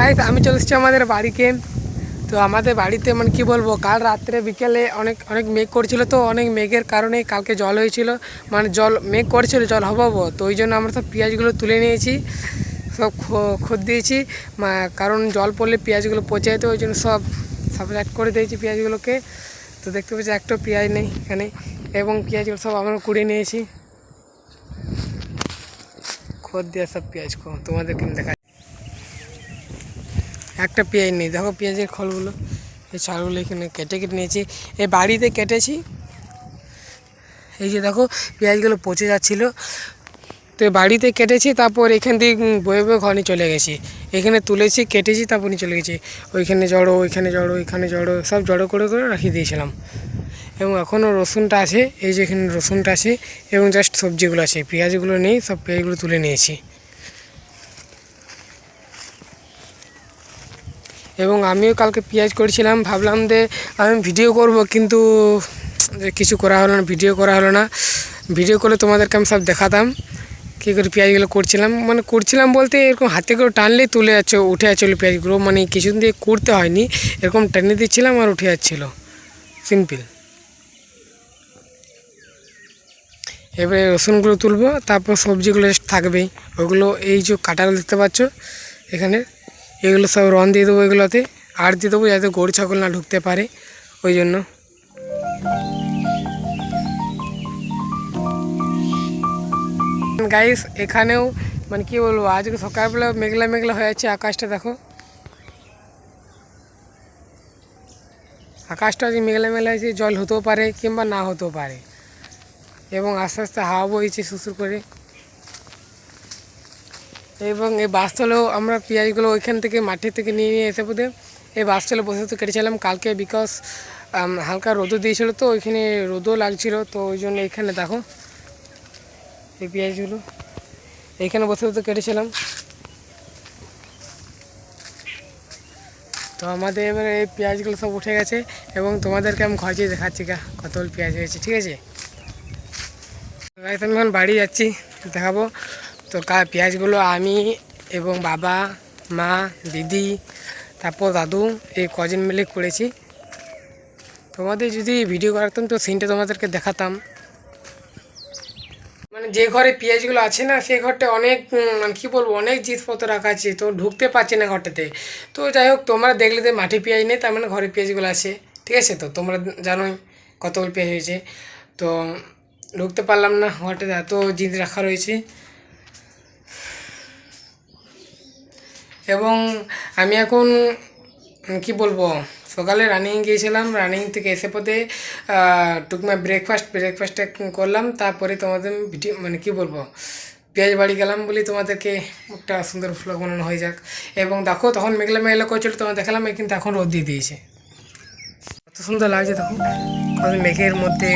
Guys আমি চলে এসেছি আমাদের বাড়িকে। তো আমাদের বাড়িতে মানে কি বলবো, কাল রাত্রে বিকেলে অনেক অনেক মেঘ করছিল, তো অনেক মেঘের কারণে কালকে জল হয়েছিল, মানে জল মেঘ করছিল জল হবো, তো ওই জন্য আমরা সব পেঁয়াজগুলো তুলে নিয়েছি, সব খোদ দিয়েছি, কারণ জল পড়লে পেঁয়াজগুলো পচে যেত, ওই জন্য সব সাইড করে দিয়েছি পেঁয়াজগুলোকে। তো দেখতে পাচ্ছি একটা পেঁয়াজ নেই এখানে, এবং পেঁয়াজগুলো সব আমরা কুড়িয়ে নিয়েছি, খোদ দিয়ে সব পেঁয়াজ তোমাদেরকে দেখা। একটা পেঁয়াজ নেই, দেখো পেঁয়াজের খলগুলো, এই ছালগুলো এখানে কেটে কেটে নিয়েছি, এই বাড়িতে কেটেছি। এই যে দেখো পেঁয়াজগুলো পচে যাচ্ছিলো, তো বাড়িতে কেটেছি, তারপর এখান থেকে বয়ে বয়ে ঘরে চলে গেছি, এখানে তুলেছি কেটেছি, তারপর নিয়ে চলে গেছি, ওইখানে জড়ো ওইখানে জড়ো ওইখানে জড়ো সব জড়ো করে করে রাখিয়ে দিয়েছিলাম। এবং এখনও রসুনটা আছে, এই যে এখানে রসুনটা আছে, এবং জাস্ট সবজিগুলো আছে, পেঁয়াজগুলো নেই, সব পেঁয়াজগুলো তুলে নিয়েছি। এবং আমিও কালকে পেঁয়াজ করেছিলাম, ভাবলাম যে আমি ভিডিও করব, কিন্তু কিছু করা হলো না, ভিডিও করা হলো না। ভিডিও করলে তোমাদেরকে আমি সব দেখাতাম কী করে পেঁয়াজগুলো করছিলাম, মানে করছিলাম বলতে এরকম হাতে করে টানলেই তুলে যাচ্ছে, উঠে যাচ্ছিলো পেঁয়াজগুলো, মানে কিছু দিয়ে করতে হয়নি, এরকম টেনে দিচ্ছিলাম আর উঠে যাচ্ছিলো, সিম্পল। এবারে রসুনগুলো তুলবো, তারপর সবজিগুলো থাকবেই, ওইগুলো এই যে কাটাগুলো দেখতে পাচ্ছ এখানে, এগুলো সব রন দিয়ে দেবো, এগুলোতে আর দিয়ে দেবো যাতে গরু ছাগল না ঢুকতে পারে, ওই জন্য। গাইস এখানেও মানে কি বলবো, আজকে সকালবেলা মেঘলা মেঘলা হয়ে যাচ্ছে, আকাশটা দেখো, আকাশটা আজকে মেঘলা মেঘলা হয়েছে, জল হতেও পারে কিংবা না হতেও পারে, এবং আস্তে আস্তে হাওয়া বইছে সুসুর করে। এবং এই বাসতলেও আমরা পেঁয়াজগুলো ওইখান থেকে মাঠের থেকে নিয়ে নিয়ে এসে বোধে এই বাসতলে বসে তো কেটেছিলাম কালকে, বিকজ হালকা রোদও দিয়েছিলো, তো ওইখানে রোদও লাগছিলো, তো ওই জন্য এইখানে দেখো এই পেঁয়াজগুলো এইখানে বসে তো কেটেছিলাম। তো আমাদের এবারে এই পেঁয়াজগুলো সব উঠে গেছে, এবং তোমাদেরকে আমি ঘরে যেয়ে দেখাচ্ছি কতগুলো পেঁয়াজ হয়েছে, ঠিক আছে। আমি এখন বাড়ি যাচ্ছি, দেখাবো। তো পেঁয়াজগুলো আমি এবং বাবা, মা, দিদি, তারপর দাদু, এই কজন মিলে করেছি। তোমাদের যদি ভিডিও করাতাম তো সিনটা তোমাদেরকে দেখাতাম। মানে যে ঘরে পেঁয়াজগুলো আছে না, সেই ঘরটা অনেক মানে কী বলবো, অনেক জিনিসপত্র রাখা আছে, তো ঢুকতে পারছি না ঘরটাতে। তো যাই হোক, তোমরা দেখলে যে মাটি পেঁয়াজ নেই, তার মানে ঘরে পেঁয়াজগুলো আছে, ঠিক আছে। তো তোমরা জানোই কতগুলো পেঁয়াজ হয়েছে, তো ঢুকতে পারলাম না, ঘরটাতে এত জিনিস রাখা রয়েছে। এবং আমি এখন কি বলবো, সকালে রানিং গিয়েছিলাম, রানিং থেকে এসে পথে টুকমা ব্রেকফাস্টটা করলাম, তারপরে তোমাদের ভিডিও মানে কি বলবো, পেঁয়াজ বাড়ি গেলাম বলি তোমাদেরকে একটা সুন্দর ভ্লগ বানানো হয়ে যাক। এবং দেখো তখন মেঘলা মেঘলা করছিল, তোমার দেখালাম, কিন্তু এখন রোদ দিয়ে দিয়েছে, কত সুন্দর লাগছে। তখন কত মেঘের মধ্যে,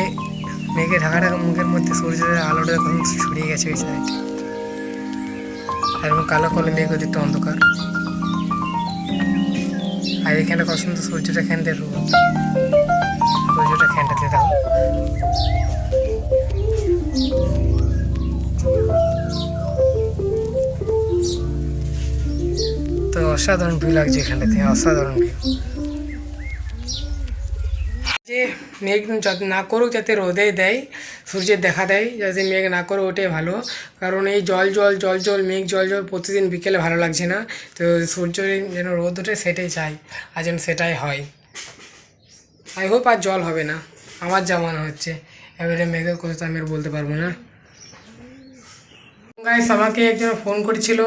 মেঘে ঢাকা ঢাকা মুখের মধ্যে সূর্যের আলোটা এখন ছড়িয়ে গেছে ওই সাইড, এবং কালো কালো মেঘ ওদিকটা অন্ধকার, আর এখানে কত সুন্দর সূর্যটা খেনতে, সূর্যটা খেনটাতে দেখো। তো অসাধারণ ভিউ লাগছে এখানটাতে, অসাধারণ ভিউ। যে মেঘ যাতে না করুক, যাতে রোদে দেয়, সূর্যের দেখা দেয়, যাতে মেঘ না করে, ওটাই ভালো। কারণ এই জল জল জল জল মেঘ জল জল প্রতিদিন বিকেলে ভালো লাগছে না, তো সূর্যের যেন রোদ ওঠে সেটাই চাই, আর যেন সেটাই হয়। আই হোপ আর জল হবে না, আমার যা মনে হচ্ছে। এবারে মেঘের কথা তো আমি আর বলতে পারবো না। গাইস আমাকে একজন ফোন করেছিল,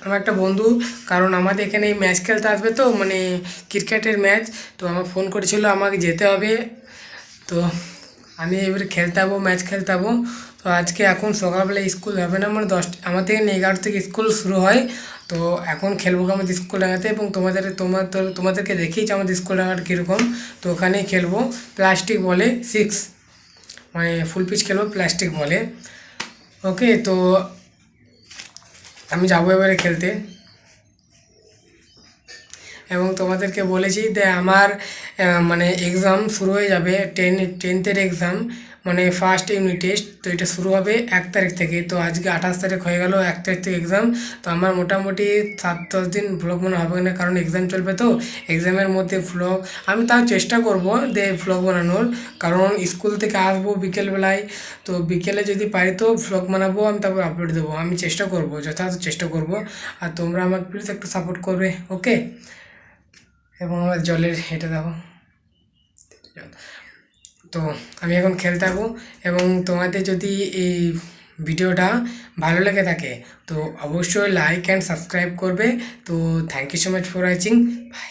আমার একটা বন্ধু, কারণ আমাদের এখানে এই ম্যাচ খেলতে আসবে, তো মানে ক্রিকেটের ম্যাচ, তো আমার ফোন করেছিল আমাকে যেতে হবে। তো আমি এবারে খেলতে যাবো, ম্যাচ খেলতে যাবো। তো আজকে এখন সকালবেলা স্কুল হবে না, মানে আমার থেকে 11 থেকে স্কুল শুরু হয়, তো এখন খেলবো আমাদের স্কুল ডাঙাতে। এবং তোমাদেরকে দেখিয়েছি আমাদের স্কুল ডাঙাটা কীরকম, তো ওখানেই খেলবো প্লাস্টিক বলে 6, মানে ফুল পিচ খেলবো প্লাস্টিক বলে। ওকে, তো আমি যাবো এবারে খেলতে। এবং তোমাদেরকে বলেছি যে আমার মানে এক্সাম শুরু হয়ে যাবে, টেন্থের এক্সাম মানে ফার্স্ট ইউনিট টেস্ট। তো এটা শুরু হবে 1 তারিখ থেকে। তো আজকে 28 তারিখ হয়ে গেল, 1 তারিখ থেকে এক্সাম। তো আমার মোটামুটি 7-10 দিন ভ্লগ মনে হবে না, কারণ এক্সাম চলবে। তো এক্সামের মধ্যে ভ্লগ আমি তাও চেষ্টা করব যে ভ্লগ বানানোর, কারণ স্কুল থেকে আসবো বিকেলবেলায়। তো বিকেলে যদি পারি তো ভ্লগ বানাবো, আমি তারপর আপলোড দেবো। আমি চেষ্টা করব, যথাযথ চেষ্টা করব। আর তোমরা আমাকে প্লিজ একটু সাপোর্ট করবে, ওকে? এবং আমার জলের এটা দেখো। তো আমি এখন খেলতে থাকবো। এবং তোমাদের যদি এই ভিডিওটা ভালো লেগে থাকে তো অবশ্যই লাইক অ্যান্ড সাবস্ক্রাইব করবে। তো thank you so much for watching, by.